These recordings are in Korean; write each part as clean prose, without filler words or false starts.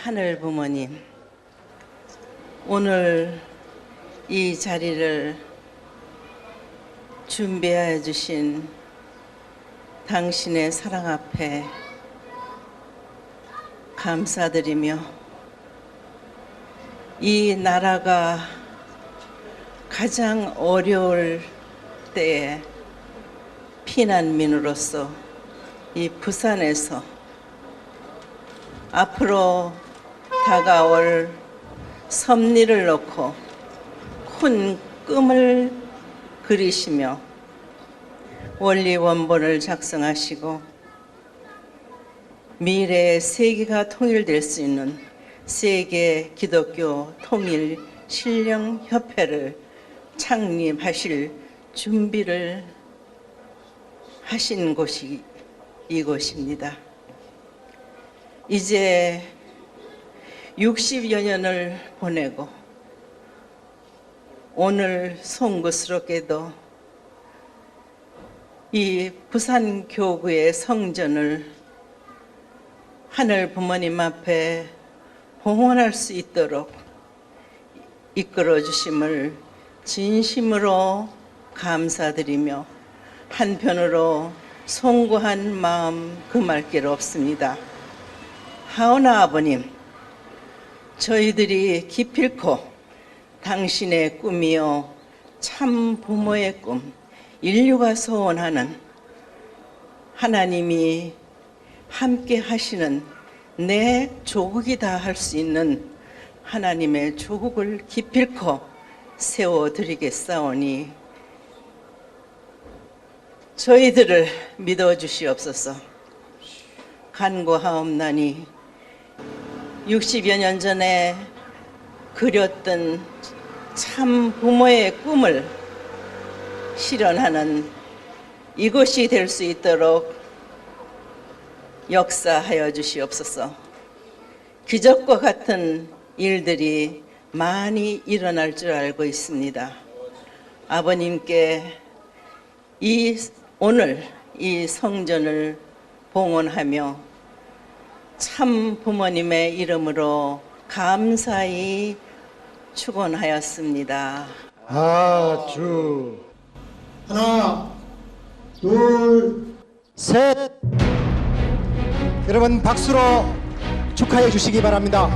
하늘 부모님, 오늘 이 자리를 준비해 주신 당신의 사랑 앞에 감사드리며, 이 나라가 가장 어려울 때에 피난민으로서 이 부산에서 앞으로 다가올 섭리를 놓고 큰 꿈을 그리시며 원리 원본을 작성하시고 미래의 세계가 통일될 수 있는 세계 기독교 통일 신령 협회를 창립하실 준비를 하신 곳이 이곳입니다. 이제 60여 년을 보내고 오늘 송구스럽게도 이 부산교구의 성전을 하늘 부모님 앞에 봉헌할 수 있도록 이끌어 주심을 진심으로 감사드리며, 한편으로 송구한 마음 금할 길 없습니다. 하오나 아버님, 저희들이 기필코 당신의 꿈이요 참 부모의 꿈, 인류가 소원하는 하나님이 함께 하시는 내 조국이다 할 수 있는 하나님의 조국을 기필코 세워드리겠사오니 저희들을 믿어주시옵소서. 간구하옵나니 60여 년 전에 그렸던 참 부모의 꿈을 실현하는 이것이 될 수 있도록 역사하여 주시옵소서. 기적과 같은 일들이 많이 일어날 줄 알고 있습니다. 아버님께 오늘 이 성전을 봉헌하며 참 부모님의 이름으로 감사히 축원하였습니다. 아주 하나, 둘, 셋. 여러분 박수로 축하해 주시기 바랍니다.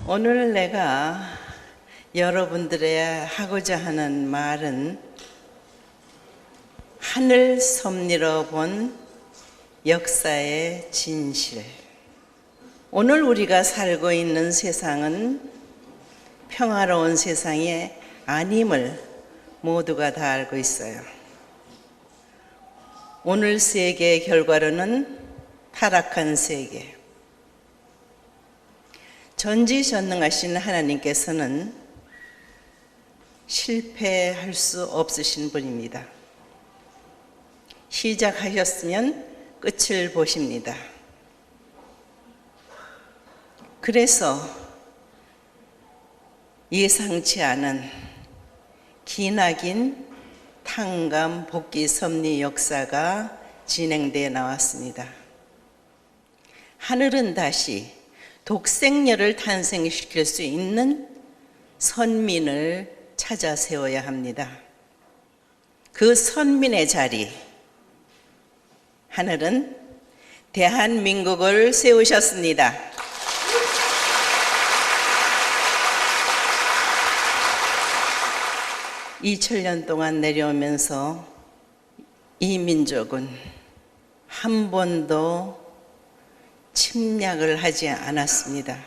오늘 내가 여러분들의 하고자 하는 말은 하늘 섭리로 본 역사의 진실. 오늘 우리가 살고 있는 세상은 평화로운 세상이 아님을 모두가 다 알고 있어요. 오늘 세계의 결과로는 타락한 세계. 전지전능하신 하나님께서는 실패할 수 없으신 분입니다. 시작하셨으면 끝을 보십니다. 그래서 예상치 않은 기나긴 탕감 복귀 섭리 역사가 진행되어 나왔습니다. 하늘은 다시 독생녀를 탄생시킬 수 있는 선민을 찾아 세워야 합니다. 그 선민의 자리, 하늘은 대한민국을 세우셨습니다. (2000년) 동안 내려오면서 이 민족은 한 번도 침략을 하지 않았습니다.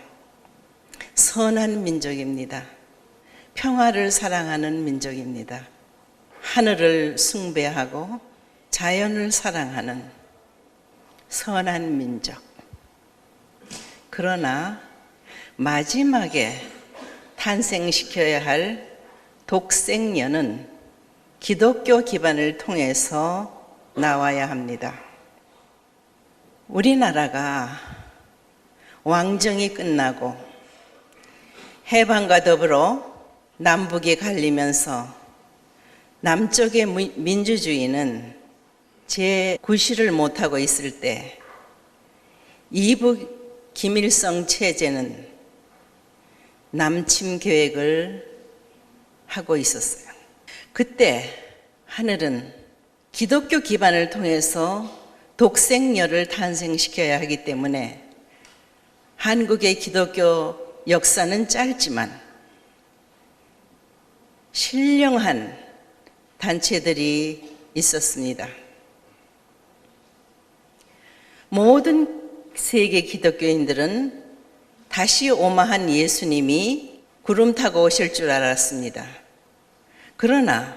선한 민족입니다. 평화를 사랑하는 민족입니다. 하늘을 숭배하고 자연을 사랑하는 선한 민족. 그러나 마지막에 탄생시켜야 할 독생녀는 기독교 기반을 통해서 나와야 합니다. 우리나라가 왕정이 끝나고 해방과 더불어 남북이 갈리면서 남쪽의 민주주의는 제9시를 못하고 있을 때 이북 김일성 체제는 남침 계획을 하고 있었어요. 그때 하늘은 기독교 기반을 통해서 독생녀를 탄생시켜야 하기 때문에 한국의 기독교 역사는 짧지만 신령한 단체들이 있었습니다. 모든 세계 기독교인들은 다시 오마한 예수님이 구름 타고 오실 줄 알았습니다. 그러나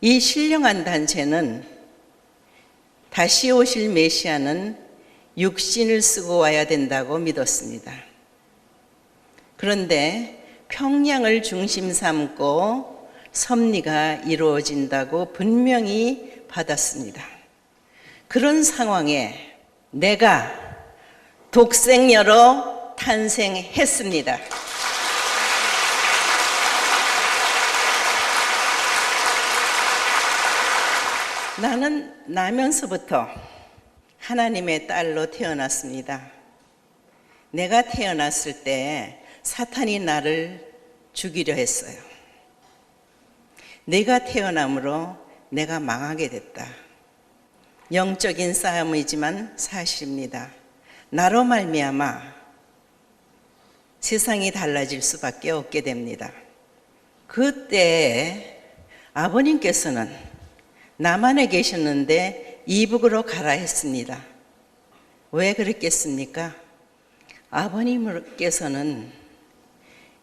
이 신령한 단체는 다시 오실 메시아는 육신을 쓰고 와야 된다고 믿었습니다. 그런데 평양을 중심 삼고 섭리가 이루어진다고 분명히 받았습니다. 그런 상황에 내가 독생녀로 탄생했습니다. 나는 나면서부터 하나님의 딸로 태어났습니다. 내가 태어났을 때 사탄이 나를 죽이려 했어요. 내가 태어남으로 내가 망하게 됐다. 영적인 싸움이지만 사실입니다. 나로 말미암아 세상이 달라질 수밖에 없게 됩니다. 그때 아버님께서는 남한에 계셨는데 이북으로 가라 했습니다. 왜 그랬겠습니까? 아버님께서는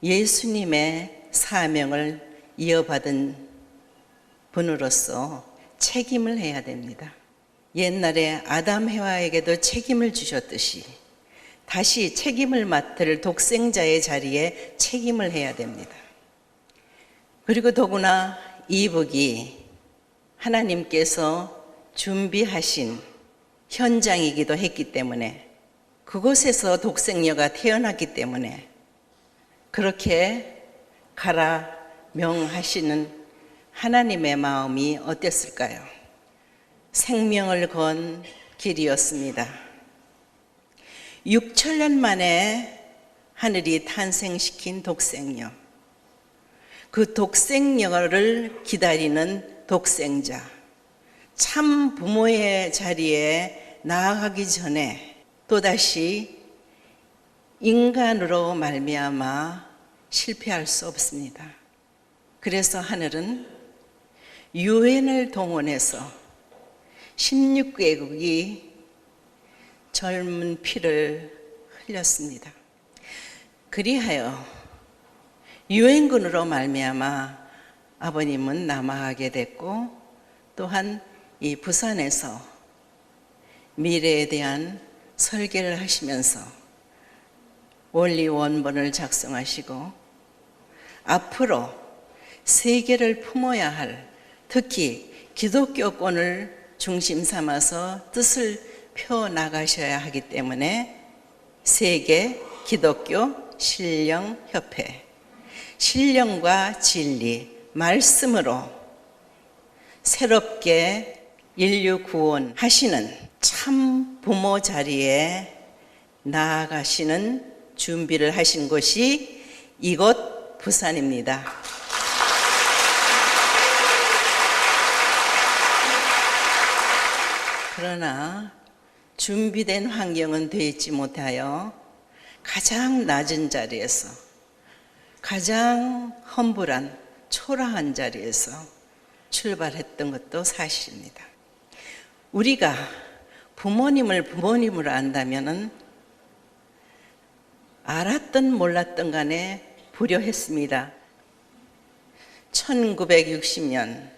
예수님의 사명을 이어받은 분으로서 책임을 해야 됩니다. 옛날에 아담 해와에게도 책임을 주셨듯이 다시 책임을 맡을 독생자의 자리에 책임을 해야 됩니다. 그리고 더구나 이북이 하나님께서 준비하신 현장이기도 했기 때문에 그곳에서 독생녀가 태어났기 때문에 그렇게 가라 명하시는 하나님의 마음이 어땠을까요? 생명을 건 길이었습니다. 6천년 만에 하늘이 탄생시킨 독생녀, 그 독생녀를 기다리는 독생자, 참 부모의 자리에 나아가기 전에 또다시 인간으로 말미암아 실패할 수 없습니다. 그래서 하늘은 유엔을 동원해서 16개국이 젊은 피를 흘렸습니다. 그리하여 유엔군으로 말미암아 아버님은 남아하게 됐고 또한 이 부산에서 미래에 대한 설계를 하시면서 원리 원본을 작성하시고 앞으로 세계를 품어야 할 특히 기독교권을 중심 삼아서 뜻을 펴 나가셔야 하기 때문에 세계 기독교 신령협회, 신령과 진리, 말씀으로 새롭게 인류 구원하시는 참 부모 자리에 나아가시는 준비를 하신 곳이 이곳 부산입니다. 그러나 준비된 환경은 되어 있지 못하여 가장 낮은 자리에서 가장 험불한 초라한 자리에서 출발했던 것도 사실입니다. 우리가 부모님을 부모님으로 안다면은 알았든 몰랐든 간에 불효했습니다. 1960년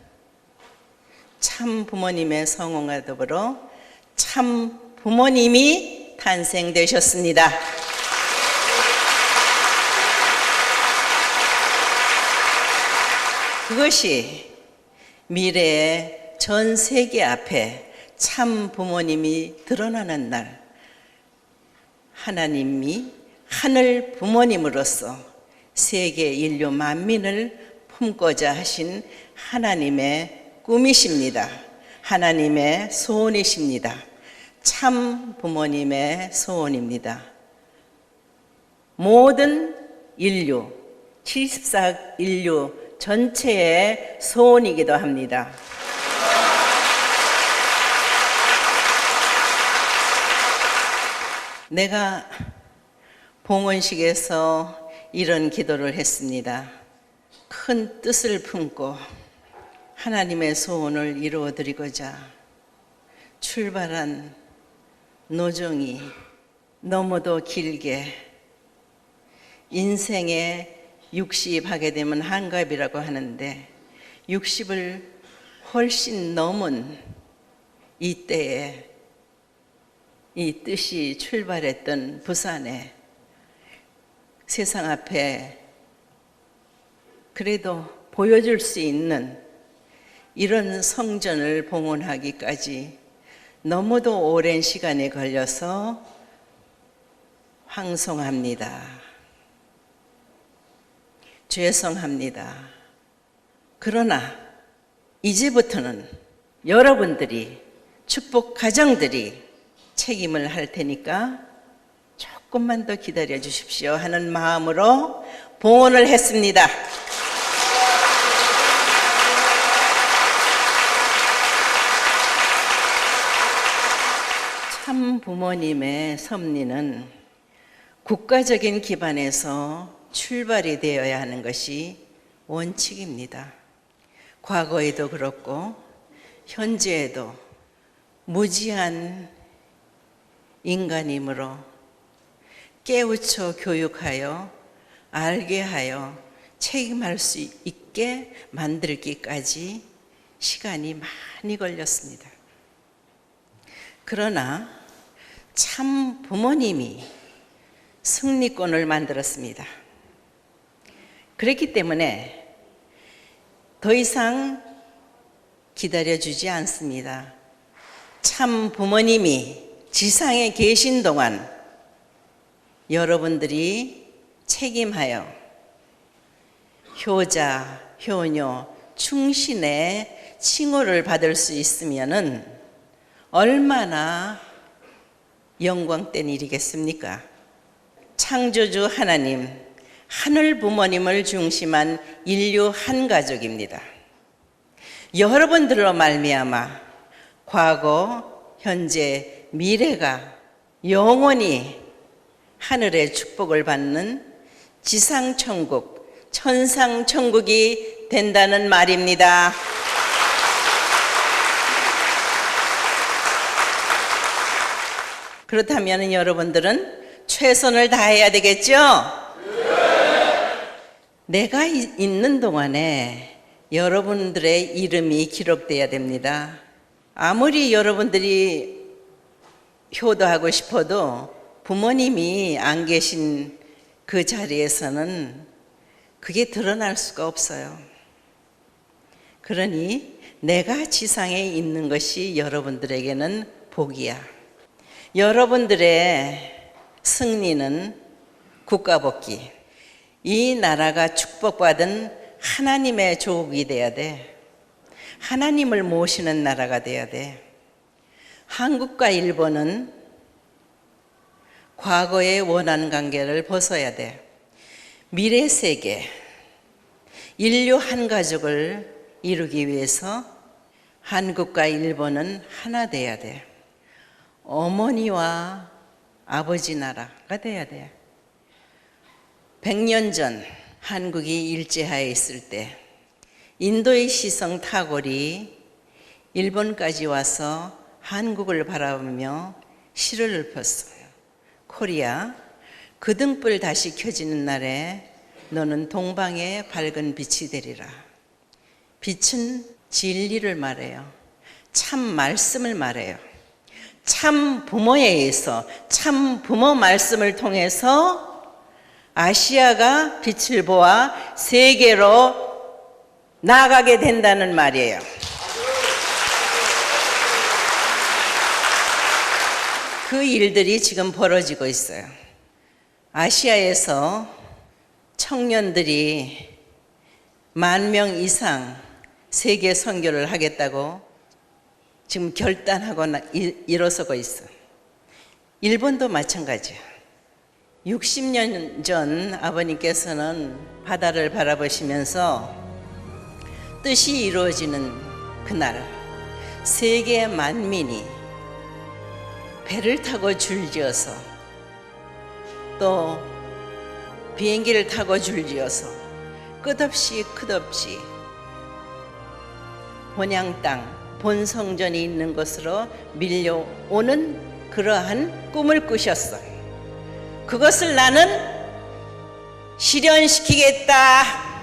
참 부모님의 성원과 더불어 참 부모님이 탄생되셨습니다. 그것이 미래의 전 세계 앞에 참 부모님이 드러나는 날, 하나님이 하늘 부모님으로서 세계 인류 만민을 품고자 하신 하나님의 꿈이십니다. 하나님의 소원이십니다. 참 부모님의 소원입니다. 모든 인류, 74억 인류 전체의 소원이기도 합니다. 내가 봉헌식에서 이런 기도를 했습니다. 큰 뜻을 품고 하나님의 소원을 이루어드리고자 출발한 노정이 너무도 길게 인생에 60 하게 되면 한갑이라고 하는데 60을 훨씬 넘은 이때에 이 뜻이 출발했던 부산에 세상 앞에 그래도 보여줄 수 있는 이런 성전을 봉헌하기까지 너무도 오랜 시간이 걸려서 황송합니다. 죄송합니다. 그러나 이제부터는 여러분들이 축복 가정들이 책임을 할 테니까 조금만 더 기다려 주십시오 하는 마음으로 봉헌을 했습니다. 참 부모님의 섭리는 국가적인 기반에서 출발이 되어야 하는 것이 원칙입니다. 과거에도 그렇고 현재에도 무지한 인간이므로 깨우쳐 교육하여 알게 하여 책임할 수 있게 만들기까지 시간이 많이 걸렸습니다. 그러나 참 부모님이 승리권을 만들었습니다. 그렇기 때문에 더 이상 기다려주지 않습니다. 참 부모님이 지상에 계신 동안 여러분들이 책임하여 효자, 효녀, 충신의 칭호를 받을 수 있으면은 얼마나 영광된 일이겠습니까? 창조주 하나님, 하늘 부모님을 중심한 인류 한 가족입니다. 여러분들로 말미암아 과거, 현재, 미래가 영원히 하늘의 축복을 받는 지상천국, 천상천국이 된다는 말입니다. 그렇다면 여러분들은 최선을 다해야 되겠죠? 내가 있는 동안에 여러분들의 이름이 기록돼야 됩니다. 아무리 여러분들이 효도하고 싶어도 부모님이 안 계신 그 자리에서는 그게 드러날 수가 없어요. 그러니 내가 지상에 있는 것이 여러분들에게는 복이야. 여러분들의 승리는 국가복귀. 이 나라가 축복받은 하나님의 조국이 돼야 돼. 하나님을 모시는 나라가 돼야 돼. 한국과 일본은 과거의 원한 관계를 벗어야 돼. 미래 세계, 인류 한 가족을 이루기 위해서 한국과 일본은 하나 돼야 돼. 어머니와 아버지 나라가 돼야 돼. 100년 전 한국이 일제하에 있을 때 인도의 시성 타골이 일본까지 와서 한국을 바라보며 시를 읊었어요. 코리아, 그 등불 다시 켜지는 날에 너는 동방의 밝은 빛이 되리라. 빛은 진리를 말해요. 참 말씀을 말해요. 참 부모에 의해서, 참 부모 말씀을 통해서 아시아가 빛을 보아 세계로 나아가게 된다는 말이에요. 그 일들이 지금 벌어지고 있어요. 아시아에서 청년들이 10,000명 이상 세계 선교를 하겠다고 지금 결단하고 일어서고 있어. 일본도 마찬가지야. 60년 전 아버님께서는 바다를 바라보시면서 뜻이 이루어지는 그날 세계 만민이 배를 타고 줄지어서 또 비행기를 타고 줄지어서 끝없이 본향 땅 본성전이 있는 곳으로 밀려오는 그러한 꿈을 꾸셨어. 그것을 나는 실현시키겠다.